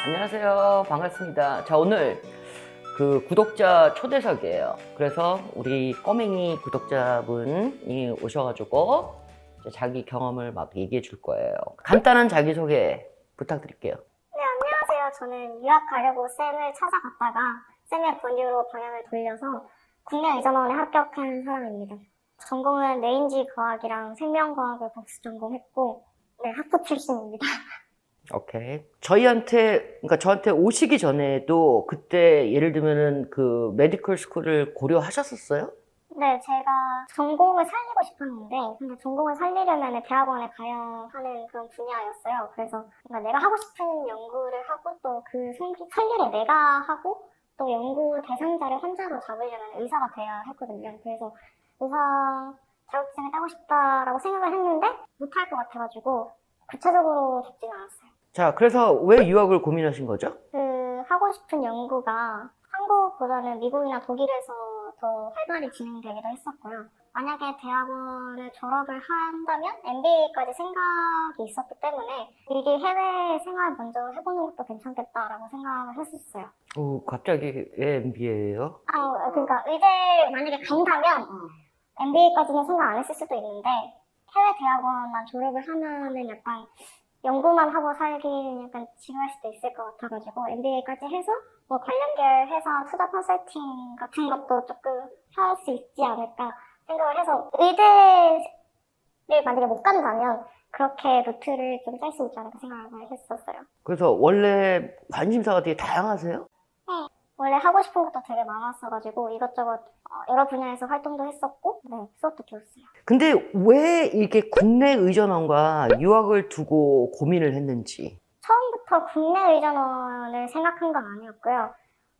안녕하세요. 반갑습니다. 자, 오늘 그 구독자 초대석이에요. 그래서 우리 꼬맹이 구독자분이 오셔가지고 이제 자기 경험을 막 얘기해 줄 거예요. 간단한 자기소개 부탁드릴게요. 네, 안녕하세요. 저는 유학 가려고 쌤을 찾아갔다가 쌤의 권유로 방향을 돌려서 국내 의전원에 합격한 사람입니다. 전공은 뇌인지 과학이랑 생명과학을 복수 전공했고, 네, 학부 출신입니다. 오케이. 그러니까 저한테 오시기 전에도 그때 예를 들면은 그 메디컬 스쿨을 고려하셨었어요? 네, 제가 전공을 살리고 싶었는데, 근데 전공을 살리려면 대학원에 가야 하는 그런 분야였어요. 그래서 뭔가 내가 하고 싶은 연구를 하고 또 그 설계를 내가 하고 또 연구 대상자를 환자로 잡으려면 의사가 돼야 했거든요. 그래서 의사 자격증을 따고 싶다라고 생각을 했는데 못할 것 같아가지고 구체적으로 잡진 않았어요. 자, 그래서 왜 유학을 고민하신 거죠? 하고 싶은 연구가 한국보다는 미국이나 독일에서 더 활발히 진행되기도 했었고요. 만약에 대학원을 졸업을 한다면 MBA까지 생각이 있었기 때문에 미리 해외 생활 먼저 해보는 것도 괜찮겠다라고 생각을 했었어요. 갑자기 왜 MBA예요? 그러니까 의대 만약에 간다면 MBA까지는 생각 안 했을 수도 있는데 해외 대학원만 졸업을 하면은 약간 연구만 하고 살기는 약간 지루할 수도 있을 것 같아가지고 MBA까지 해서 뭐 관련 계열 회사 투자 컨설팅 같은 것도 조금 할 수 있지 않을까 생각을 해서 의대를 만약에 못 간다면 그렇게 루트를 좀 짤 수 있지 않을까 생각을 했었어요. 그래서 원래 관심사가 되게 다양하세요? 원래 하고 싶은 것도 되게 많았어가지고 이것저것 여러 분야에서 활동도 했었고 수업도 들었어요. 근데 왜 이렇게 국내 의전원과 유학을 두고 고민을 했는지. 처음부터 국내 의전원을 생각한 건 아니었고요.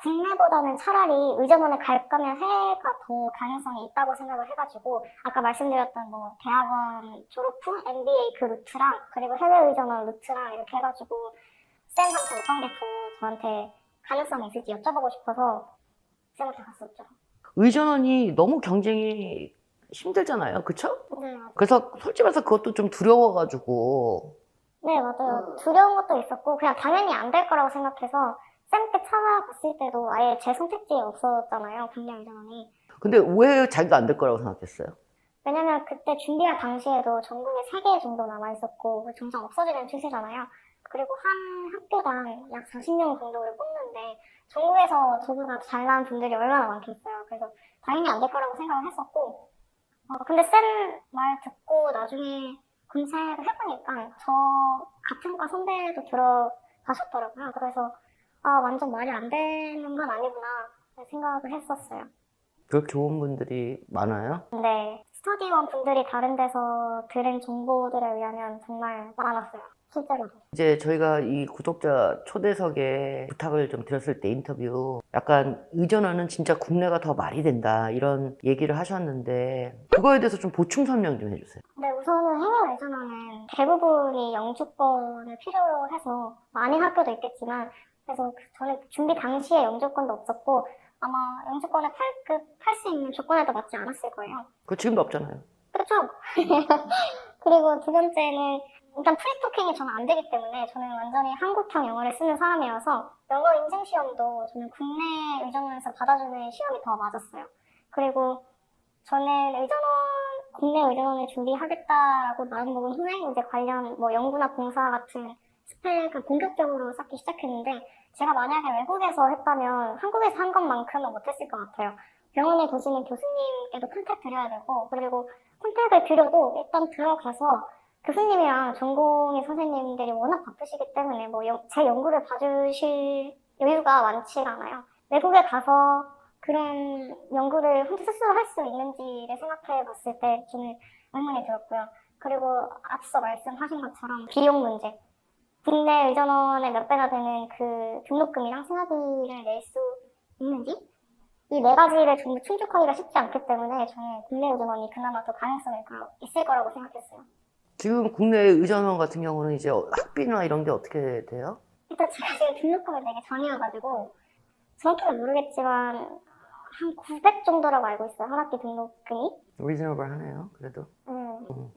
국내보다는 차라리 의전원에 갈 거면 해외가 더 가능성이 있다고 생각을 해가지고 아까 말씀드렸던 뭐 대학원 졸업 후 MBA 그 루트랑 그리고 해외 의전원 루트랑 이렇게 해가지고 쌤한테 어떤 게 더 저한테 가능성이 있을지 여쭤보고 싶어서 쌤한테 갔었죠. 의전원이 너무 경쟁이 힘들잖아요. 그쵸? 네, 그래서 솔직히 말해서 그것도 좀 두려워가지고. 네, 맞아요. 두려운 것도 있었고, 그냥 당연히 안 될 거라고 생각해서, 쌤께 찾아갔을 때도 아예 제 선택지에 없었잖아요, 국내 의전원이. 근데 왜 자기가 안 될 거라고 생각했어요? 왜냐면 그때 준비할 당시에도 전국에 3개 정도 남아있었고, 점점 없어지는 추세잖아요. 그리고 한 학교당 약 40명 정도를 뽑는데, 전국에서 저보다 잘난 분들이 얼마나 많겠어요. 그래서 당연히 안 될 거라고 생각을 했었고, 근데 쌤 말 듣고 나중에 검색을 해보니까 저 같은 과 선배도 들어가셨더라고요. 그래서 완전 말이 안 되는 건 아니구나 생각을 했었어요. 그렇게 좋은 분들이 많아요? 근데 스터디원 분들이 다른 데서 들은 정보들에 의하면 정말 많았어요. 실제로도. 이제 저희가 이 구독자 초대석에 부탁을 좀 드렸을 때 인터뷰 약간 의전원은 진짜 국내가 더 말이 된다 이런 얘기를 하셨는데 그거에 대해서 좀 보충 설명 좀 해주세요. 근데 우선은 해외 의전원은 대부분이 영주권을 필요로 해서 많은 학교도 있겠지만 그래서 저는 준비 당시에 영주권도 없었고 아마 영주권을 팔 수 있는 조건에도 맞지 않았을 거예요. 그거 지금도 없잖아요. 그렇죠? 그리고 두 번째는 일단 프리토킹이 저는 안 되기 때문에 저는 완전히 한국형 영어를 쓰는 사람이어서 영어 인증 시험도 저는 국내 의전원에서 받아주는 시험이 더 맞았어요. 그리고 저는 국내 의전원을 준비하겠다라고 마음먹은 후에 이제 관련 뭐 연구나 봉사 같은 스펙을 본격적으로 쌓기 시작했는데 제가 만약에 외국에서 했다면 한국에서 한 것만큼은 못했을 것 같아요. 병원에 계시는 교수님께도 컨택 드려야 되고 그리고 컨택을 드려도 일단 들어가서 교수님이랑 전공의 선생님들이 워낙 바쁘시기 때문에 뭐 제 연구를 봐주실 여유가 많지가 않아요. 외국에 가서 그런 연구를 혼자 스스로 할 수 있는지를 생각해 봤을 때 저는 의문이 들었고요. 그리고 앞서 말씀하신 것처럼 비용 문제. 국내 의전원의 몇 배나 되는 그 등록금이랑 생활비를 낼 수 있는지 이 네 가지를 전부 충족하기가 쉽지 않기 때문에 저는 국내 의전원이 그나마 더 가능성이 있을 거라고 생각했어요. 지금 국내 의전원 같은 경우는 이제 학비나 이런 게 어떻게 돼요? 일단 제가 지금 등록금을 내기 전이어가지고 정확히는 모르겠지만 한 900 정도라고 알고 있어요. 한 학기 등록금이. 리즈너블 하네요, 그래도. 네,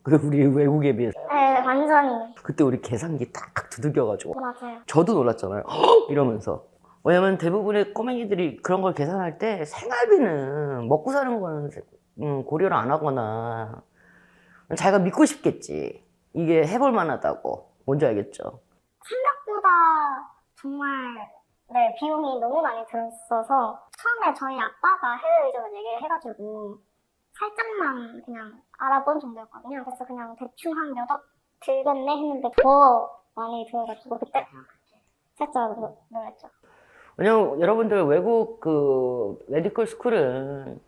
그래, 우리 외국에 비해서. 네 완전히. 그때 우리 계산기 딱 두들겨가지고. 맞아요. 저도 놀랐잖아요. 헉! 이러면서. 왜냐면 대부분의 꼬맹이들이 그런 걸 계산할 때 생활비는 먹고 사는 거는 고려를 안 하거나 자기가 믿고 싶겠지. 이게 해볼 만하다고. 뭔지 알겠죠? 생각보다 정말 네 비용이 너무 많이 들었어서 처음에 저희 아빠가 해외 의전을 얘기를 해가지고 살짝만 그냥 알아본 정도였거든요. 그래서 그냥 대충 한 몇 억 들겠네 했는데 더 많이 들어가지고 그때 살짝 놀랐죠. 왜냐면 여러분들 외국 그 메디컬 스쿨은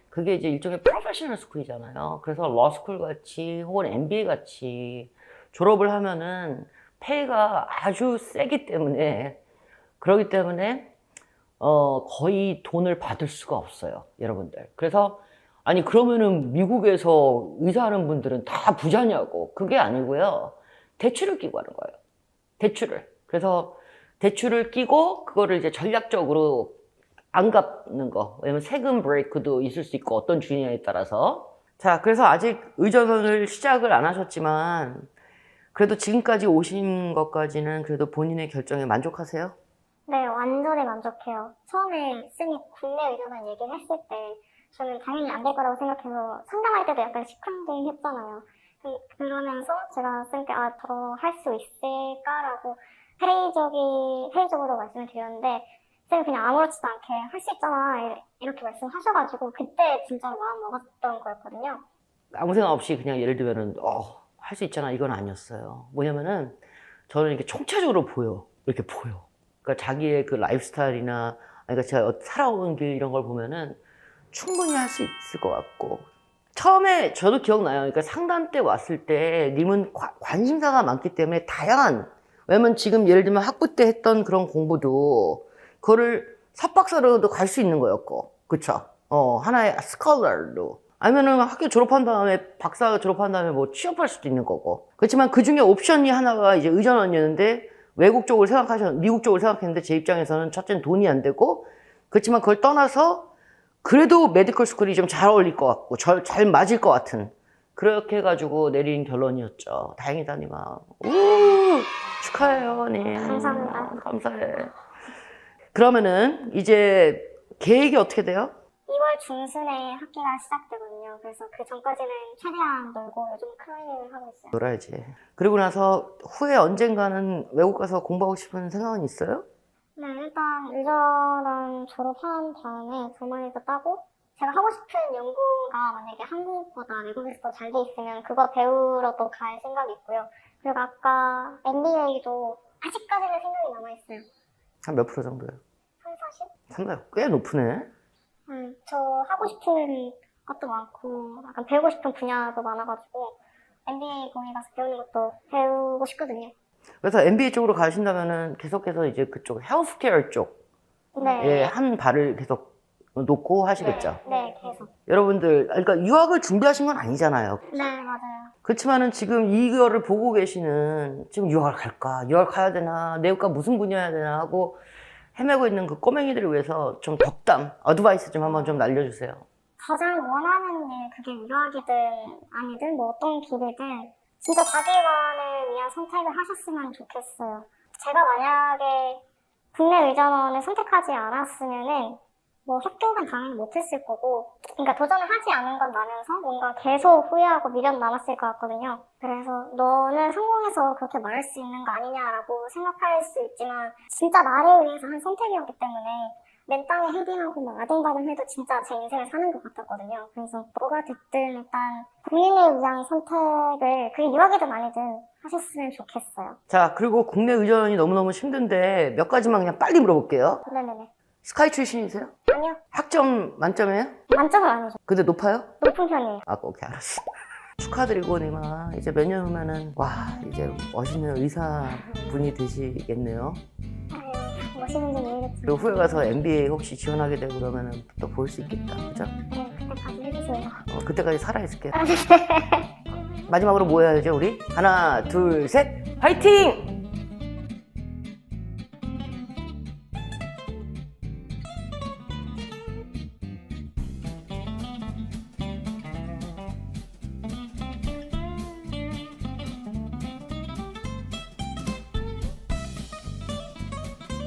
그게 이제 일종의 프로페셔널 스쿨이잖아요. 그래서 러스쿨 같이 혹은 MBA 같이 졸업을 하면은 페이가 아주 세기 때문에 그러기 때문에 거의 돈을 받을 수가 없어요, 여러분들. 그래서 아니 그러면은 미국에서 의사하는 분들은 다 부자냐고. 그게 아니고요. 대출을 끼고 하는 거예요. 대출을. 그래서 대출을 끼고 그거를 이제 전략적으로 안 갚는 거. 왜냐면 세금 브레이크도 있을 수 있고 어떤 주냐에 따라서. 자, 그래서 아직 의전을 시작을 안 하셨지만 그래도 지금까지 오신 것까지는 그래도 본인의 결정에 만족하세요? 네, 완전히 만족해요. 처음에 쌤이 국내 의전을 얘기를 했을 때 저는 당연히 안 될 거라고 생각해서 상담할 때도 약간 시큰둥했잖아요. 그러면서 제가 쌤께 더 할 수 있을까라고 회의적으로 말씀을 드렸는데 쌤이 그냥 아무렇지도 않게 할 수 있잖아 이렇게 말씀하셔가지고 그때 진짜 마음 먹었던 거였거든요. 아무 생각 없이 그냥 예를 들면은 할 수 있잖아 이건 아니었어요. 뭐냐면은 저는 이렇게 총체적으로 보여. 이렇게 보여. 그러니까 자기의 그 라이프스타일이나 그러니까 제가 살아온 길 이런 걸 보면은 충분히 할 수 있을 것 같고 처음에 저도 기억나요. 그러니까 상담 때 왔을 때 님은 관심사가 많기 때문에 다양한 왜냐면 지금 예를 들면 학부 때 했던 그런 공부도 그거를 석박사로도 갈 수 있는 거였고 그쵸? 하나의 스컬러로 아니면은 학교 졸업한 다음에 박사 졸업한 다음에 뭐 취업할 수도 있는 거고 그렇지만 그 중에 옵션이 하나가 이제 의전원이었는데 외국 쪽을 미국 쪽을 생각했는데 제 입장에서는 첫째는 돈이 안 되고 그렇지만 그걸 떠나서 그래도 메디컬 스쿨이 좀 잘 어울릴 것 같고 잘 맞을 것 같은 그렇게 해가지고 내린 결론이었죠. 다행이다 니마. 축하해요 님. 감사합니다. 감사해. 그러면은 이제 계획이 어떻게 돼요? 2월 중순에 학기가 시작되거든요. 그래서 그 전까지는 최대한 놀고 요즘 클라이밍을 하고 있어요. 놀아야지. 그리고 나서 후에 언젠가는 외국 가서 공부하고 싶은 생각은 있어요? 네, 일단 의전원 졸업한 다음에 조만이도 따고 제가 하고 싶은 연구가 만약에 한국보다 외국에서 더 잘 돼 있으면 그거 배우러 또 갈 생각이 있고요. 그리고 아까 MBA도 아직까지는 생각이 남아있어요. 한 몇 프로 정도요? 30, 40? 3, 꽤 높으네. 저 하고 싶은 것도 많고 약간 배우고 싶은 분야도 많아가지고 MBA 거기 가서 배우는 것도 배우고 싶거든요. 그래서 MBA 쪽으로 가신다면은 계속해서 이제 그쪽 헬스케어 쪽에 네, 한 발을 계속 놓고 하시겠죠. 네, 계속. 여러분들, 그러니까 유학을 준비하신 건 아니잖아요. 네, 맞아요. 그렇지만은 지금 이거를 보고 계시는 지금 유학을 갈까, 유학 가야 되나, 내과 무슨 분야 해야 되나 하고 헤매고 있는 그 꼬맹이들을 위해서 좀 덕담, 어드바이스 좀 한번 좀 날려주세요. 가장 원하는 일, 그게 유학이든 아니든 뭐 어떤 길이든 진짜 자기만을 위한 선택을 하셨으면 좋겠어요. 제가 만약에 국내 의전원을 선택하지 않았으면은 뭐 학교는 당연히 못했을 거고 그러니까 도전을 하지 않은 건 나면서 뭔가 계속 후회하고 미련 남았을 것 같거든요. 그래서 너는 성공해서 그렇게 말할 수 있는 거 아니냐라고 생각할 수 있지만 진짜 나를 위해서 한 선택이었기 때문에 맨 땅에 헤딩하고 막 아등바등 해도 진짜 제 인생을 사는 것 같았거든요. 그래서 뭐가 됐든 일단 본인을 위한 선택을 그게 유학이든 아니든 하셨으면 좋겠어요. 자, 그리고 국내 의전이 너무너무 힘든데 몇 가지만 그냥 빨리 물어볼게요. 네네네. 스카이 출신이세요? 아니요. 학점 만점이에요? 만점은 아니죠. 근데 높아요? 높은 편이에요. 오케이, 알았어. 축하드리고, 니마. 이제 몇 년 후면은, 와, 이제 멋있는 의사분이 되시겠네요. 아유, 멋있는지 모르겠지만 그리고 후에 가서 MBA 혹시 지원하게 되고 그러면은 또 볼 수 있겠다. 그죠? 네, 그때까지 해주세요. 그때까지 살아있을게요. 마지막으로 뭐 해야죠, 우리? 하나, 둘, 셋, 화이팅!